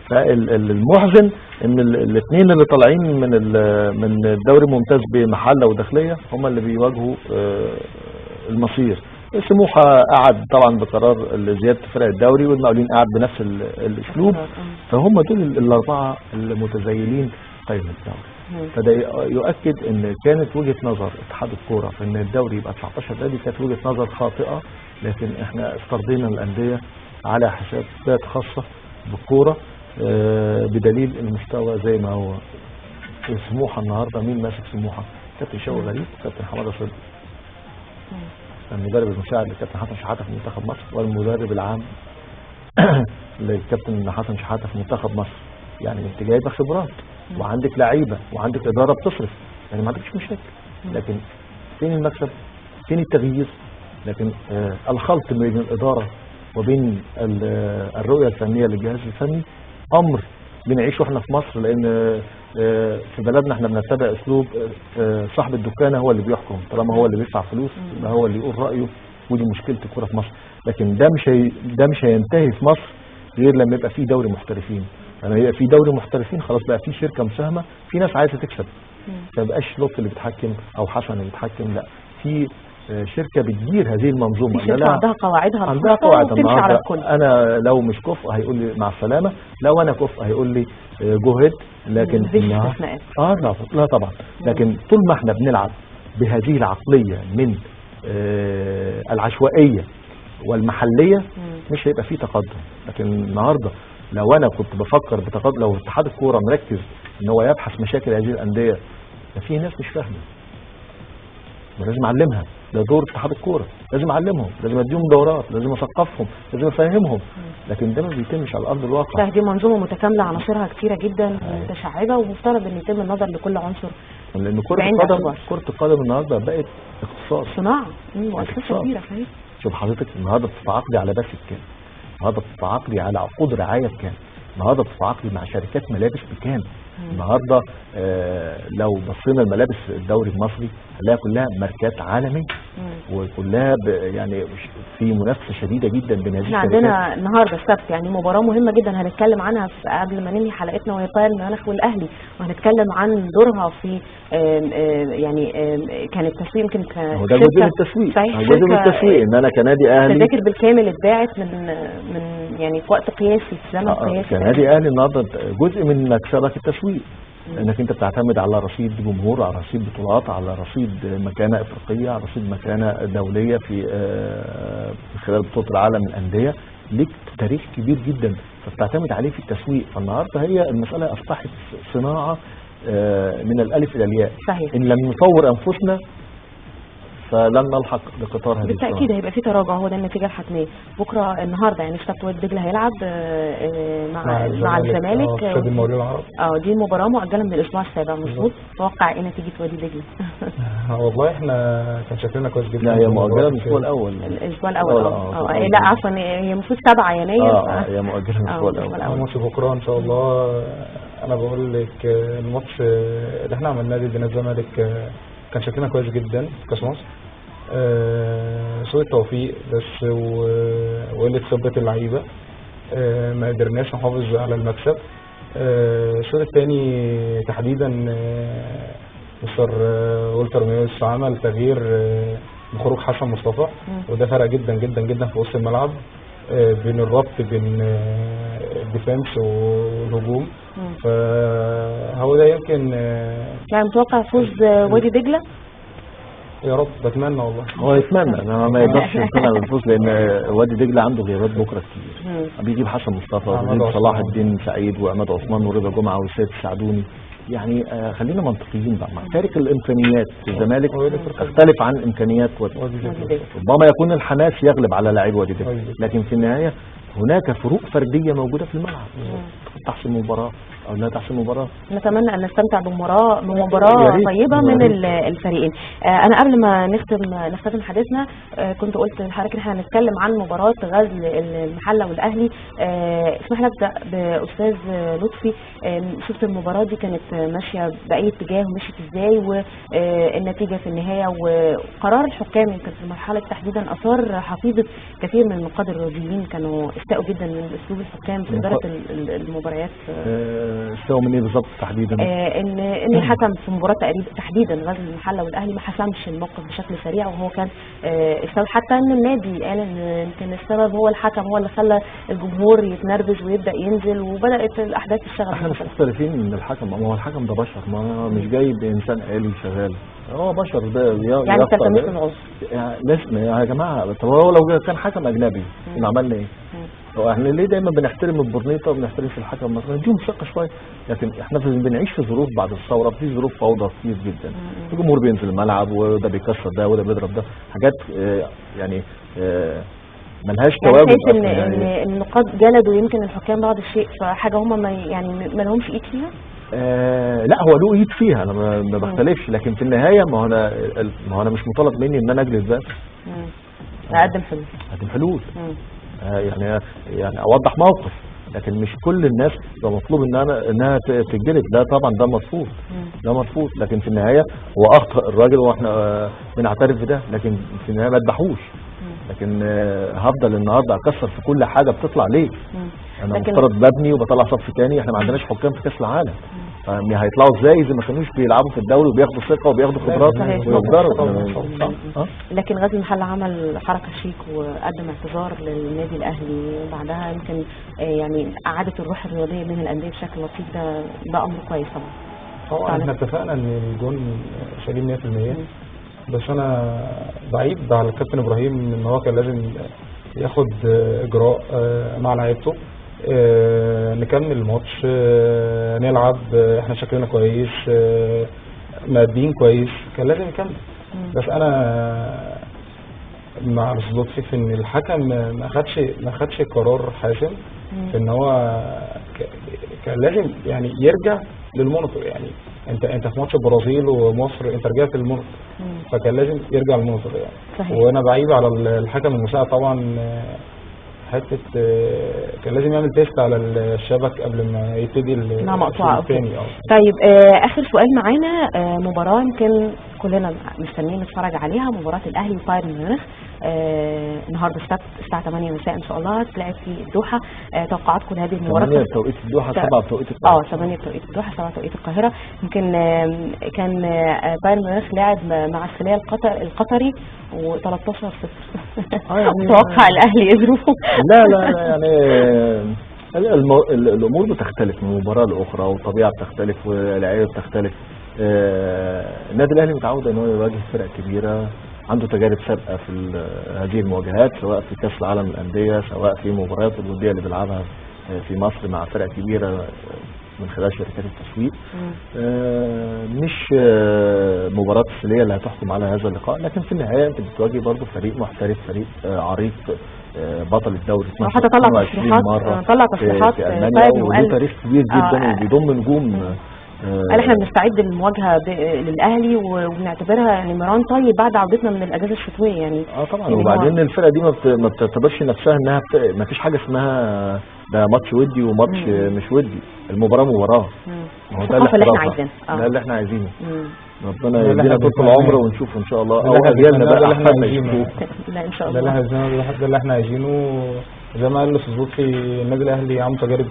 فالمحزن ان الاثنين اللي طالعين من الدوري الممتاز بمحله وداخليه هم اللي بيواجهوا المصير. سموحه قعد طبعا بقرار زياده فرق الدوري، والمقاولين قعد بنفس الاسلوب. فهم دول الاربعه المتزايلين قائمه الدوري. فده يؤكد ان كانت وجهه نظر اتحاد الكوره في ان الدوري يبقى 19 نادي كانت وجهه نظر خاطئه، لكن احنا استرضينا الانديه على حساب ذات خاصه بالكوره بدليل المستوى زي ما هو. سموحه النهارده مين ماسك سموحه؟ كابتن شوقي غريب، كابتن حماده صدقي، المدرب المساعد للكابتن حسن شحاته في منتخب مصر، والمدرب العام للكابتن حسن شحاته في منتخب مصر. يعني انت جايبه خبرات وعندك لعيبه وعندك اداره بتصرف، يعني ما عندكش مشاكل. لكن فين المكسب؟ فين التغيير؟ لكن الخلط بين الاداره وبين الرؤيه الفنيه للجهاز الفني امر بنعيشه احنا في مصر، لان في بلدنا احنا بنتبع اسلوب صاحب الدكانه هو اللي بيحكم. طالما هو اللي بيدفع فلوس يبقى هو اللي يقول رايه، ودي مشكله الكوره في مصر. لكن ده مش هينتهي في مصر غير لما يبقى في دوري محترفين. لما يبقى في دوري محترفين خلاص بقى في شركه مساهمه، في ناس عايزه تكسب. ما بقاش لطفي اللي بيتحكم او حسن اللي بيتحكم، لا، في شركه بتدير هذه المنظومه. في شركه عندها قواعدها، عندها قواعد. النهارده انا لو مش كفء هيقول لي مع السلامه، لو انا كفء هيقول لي جو هيد. لكن لا طبعا. لكن طول ما احنا بنلعب بهذه العقليه من العشوائيه والمحليه مش هيبقى فيه تقدم. لكن النهارده لو انا كنت بفكر بتقدم، لو اتحاد الكوره مركز ان هو يبحث مشاكل هذه الانديه، في ناس مش فاهمه ولازم اعلمها. ده دور اتحاد الكوره، لازم اعلمهم، لازم اديهم دورات، لازم اثقفهم، لازم افهمهم، لكن ده ما بيتمش على ارض الواقع. دي منظومه متكامله عناصرها كتيره جدا ومتشعبه، ومفترض ان يتم النظر لكل عنصر. لان كره القدم النهارده بقت اقتصاد، صناعه مؤسسه كبيره. صحيح. شوف حضرتك النهارده بتتعاقدي على باسل بكام؟ النهارده بتتعاقدي على عقود رعايه بكام؟ النهارده بتتعاقدي مع شركات ملابس بكام؟ النهارده لو بصينا الملابس الدوري المصري هنلاقيها كلها ماركات عالميه، وكلها يعني في منافسه شديده جدا بين هذه الشركات. عندنا النهارده السبت يعني مباراه مهمه جدا هنتكلم عنها قبل ما ننهي حلقتنا، وهي بايرن ميونخ والاهلي، وهنتكلم عن دورها في يعني كان التسويق يمكن هو ده جزء من التسويق، جزء من التسويق ان انا كنادي اهلي التذاكر بالكامل اتباعت من يعني في وقت قياسي، في زمن قياسي. كنادي اهلي النهارده جزء من مكسبك التسويق، انك انت بتعتمد على رصيد جمهور، على رصيد بطولات، على رصيد مكانه افريقيه، على رصيد مكانه دوليه في خلال بطوله العالم للانديه، ليك تاريخ كبير جدا فبتعتمد عليه في التسويق. فالنهارده هي المساله اصبحت صناعه من الالف الى الياء. صحيح. ان لم نطور انفسنا فلن نلحق بقطار هذه الصناعه. بالتاكيد هيبقى في تراجع، هو ده النتيجه الحتميه. بكره النهارده يعني السبت وادي دجله هيلعب مع الزمالك في استاد المقاولين العرب. دي مباراه مؤجله من الاسبوع السابع. مظبوط. توقع ايه نتيجه وادي دجله؟ والله احنا كان شكلنا كويس جدا. لا هي مؤجله من الاسبوع الاول. الاسبوع الاول لا عفوا هي المفروض 7 يناير. هي مؤجله من الاسبوع الاول. الماتش بكره ان شاء الله. انا بقول لك الماتش اللي احنا عملناه ضد نادي الزمالك كان شكلنا كويس جدا في كاس مصر. سوء التوفيق بس وقله خبره اللعيبه، ما قدرناش نحافظ على المكسب. الشوط الثاني تحديدا مستر والتر ميوس عمل تغيير بخروج حسن مصطفى، وده فرق جدا جدا جدا في وسط الملعب بين الربط بين الديفنس والهجوم. فهو ده يمكن يعني متوقع فوز وادي دجله؟ يا رب، بتمنى والله. هو يتمنى، انا ما يقدرش يقتنع بالفوز لان وادي دجله عنده غيابات بكره كتير. بيجيب حسن مصطفى وبيجيب صلاح الدين سعيد وعماد عثمان ورضا جمعه وسيد السعدوني. يعني خلينا منطقيين بقى، مع فارق الامكانيات الزمالك تختلف عن امكانيات وادي دجله. ربما يكون الحماس يغلب على لاعب وادي دجله، لكن في النهايه هناك فروق فرديه موجوده في الملعب. تحسم مباراه او لا تحسم مباراه. نتمنى ان نستمتع بمباراه طيبه من الفريقين. انا قبل ما نختتم حديثنا كنت قلت لحضرتك ان احنا هنتكلم عن مباراه غزل المحله والاهلي. اسمح لي ابدا باستاذ لطفي. شفت المباراه دي كانت ماشيه باي اتجاه ومشيت ازاي، والنتيجه في النهايه وقرار الحكام يمكن في المرحله تحديدا اثار حفيظه كثير من النقاد الرياضيين، كانوا استاءوا جدا من اسلوب الحكام في اداره المباريات. استوى من ايه بالظبط تحديدا؟ ان الحكم في مباراه تحديدا غزل المحله والاهلي ما حسمش الموقف بشكل سريع، وهو كان السبب. حتى ان النادي قال ان يمكن السبب هو الحكم، هو اللي خلى الجمهور يتنرفز ويبدا ينزل وبدات الاحداث تشتغل. احنا مش مختلفين ان الحكم، ما هو الحكم ده بشر، ما مش جاي بانسان آلي شغال، هو بشر. ده يعني تلتمس العذر يا جماعه. طب هو لو كان حكم اجنبي كنا عملنا ايه؟ احنا ليه دايما بنحترم البورنيطه وبنحترمش الحكم المصري؟ نديهم ثقه شويه. لكن احنا بنعيش في ظروف بعد الثوره، في ظروف فوضى كتير جدا. الجمهور بينزل الملعب وده بيكسر ده وده بيضرب ده، حاجات يعني ملهاش توابع. شايف ان النقاد جلدوا يمكن الحكام بعض الشيء في حاجه هم ما لهمش ايد فيها؟ لا هو له ايد فيها، انا ما بختلفش، لكن في النهايه ما هو انا مش مطالب مني ان انا اجلس بس. اقدم حلول. يعني اوضح موقف، لكن مش كل الناس ده مطلوب انها تتجلد. لا طبعا ده مرفوض، لكن في النهايه هو اخطا الراجل واحنا بنعترف بده، لكن في النهايه ما ذبحوش. لكن هفضل النهارده اكسر في كل حاجه بتطلع ليه؟ انا مفترض ببني وبطلع صف تاني. احنا ما عندناش حكام في كاس العالم، هيطلعوا ازاي اذا ما كانوش بيلعبوا في الدوري وبياخدوا ثقه وبياخدوا خبرات ويقدروا. لكن غزل المحله عمل حركه شيك وقدم اعتذار للنادي الاهلي بعدها، يمكن يعني اعاده الروح الرياضيه بين الانديه بشكل لطيف. ده امر كويس طبعا. احنا اتفقنا ان الجون سليم 100%، بس انا بعيد على الكابتن ابراهيم ان هو كان لازم ياخد اجراء مع لعيبته، نكمل الماتش، نلعب، احنا شكلنا كويس، مادين كويس، كان لازم يكمل. بس انا مع الاستاذ لطفي في ان الحكم ما خدش قرار حاسم في ان هو كان لازم يعني يرجع للمونيتور. يعني انت في ماتش البرازيل ومصر انت رجعت للمونيتور، فكان لازم يرجع للمونيتور يعني. صحيح. وانا بعيب على الحكم المساعد طبعا، حته كان لازم يعمل تيست على الشبك قبل ما يبتدي مقطوعه الثاني. طيب اخر سؤال معانا، مباراه يمكن كلنا مستنيين نتفرج عليها، مباراه الاهلي وبايرن ميونخ النهارده السبت الساعه 8 مساء ان شاء الله هتلعب في الدوحه. توقعاتكم لهذه المباراه؟ 8 بتوقيت الدوحه، 7 بتوقيت القاهره. 8 بتوقيت الدوحه، 7 بتوقيت القاهره. يمكن كان بايرن ميونخ لاعب مع الخلية القطري و13-0 توقع الاهلي يضربه؟ لا يعني الامور بتختلف من مباراه لاخرى، والطبيعه بتختلف واللعيبه بتختلف. النادي الاهلي متعود ان هو يواجه فرق كبيره، عنده تجارب سابقه في هذه المواجهات، سواء في كاس العالم للانديه، سواء في مباريات الوديه اللي بيلعبها في مصر مع فرق كبيره من خلال شركات التسويق. مش مباراه السليه اللي هتحكم على هذا اللقاء، لكن في النهايه انت بتواجه برضه فريق محترف، فريق عريق، بطل الدوري 22 مره طلع تصريحات في المانيا، وله تاريخ كبير جدا وبيضم نجوم. قال احنا بنستعد للمواجهه للاهلي وبنعتبرها يعني مران طيب بعد عودتنا من الاجازه الشتويه يعني. طبعا يعني. وبعدين الفرقه دي ما بتعتبرش نفسها انها ما فيش حاجه اسمها ده ماتش ودي وماتش مش ودي، المباراه مباراه. هو ده اللي احنا عايزينه. ده اللي احنا عايزينه. ربنا يدينا طول العمر ونشوف ان شاء الله، او اجيالنا بقى اللي احنا عايزينه. لا ان شاء الله ده اللي احنا عايزينه. زي ما قال الاستاذ لطفي، النادي الاهلي عنده تجارب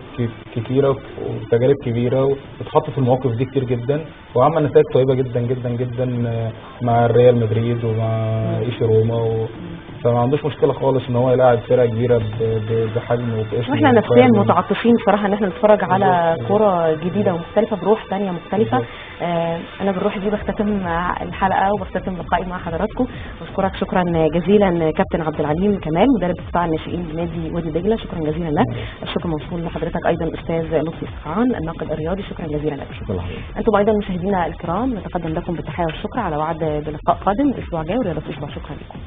كتيره وتجارب كبيره، واتحط في المواقف دي كتير جدا، وعمل نتائج طيبه جدا جدا جدا مع الريال مدريد ومع ايسي روما فما عندوش مشكله خالص ان هو يلاعب فرقه كبيره بحجم وباسم. واحنا نفسيا متعطشين بصراحه ان احنا نتفرج على كوره جديده ومختلفه بروح ثانيه مختلفه. انا بالروح دي بختتم الحلقه وبختتم لقائي مع حضراتكم. بشكرك شكرا جزيلا كابتن عبد العليم كمال مدرب قطاع الناشئين بنادي وادي دجله، شكرا جزيلا لك. الشكر موصول لحضرتك ايضا استاذ لطفي السقعان الناقد الرياضي، شكرا جزيلا لك. شكرا لحضرتك. انتم ايضا مشاهدينا الكرام نتقدم لكم بالتحيه والشكر على وعد بلقاء قادم الاسبوع الجاي ورياضه الاسبوع. شكرا لكم.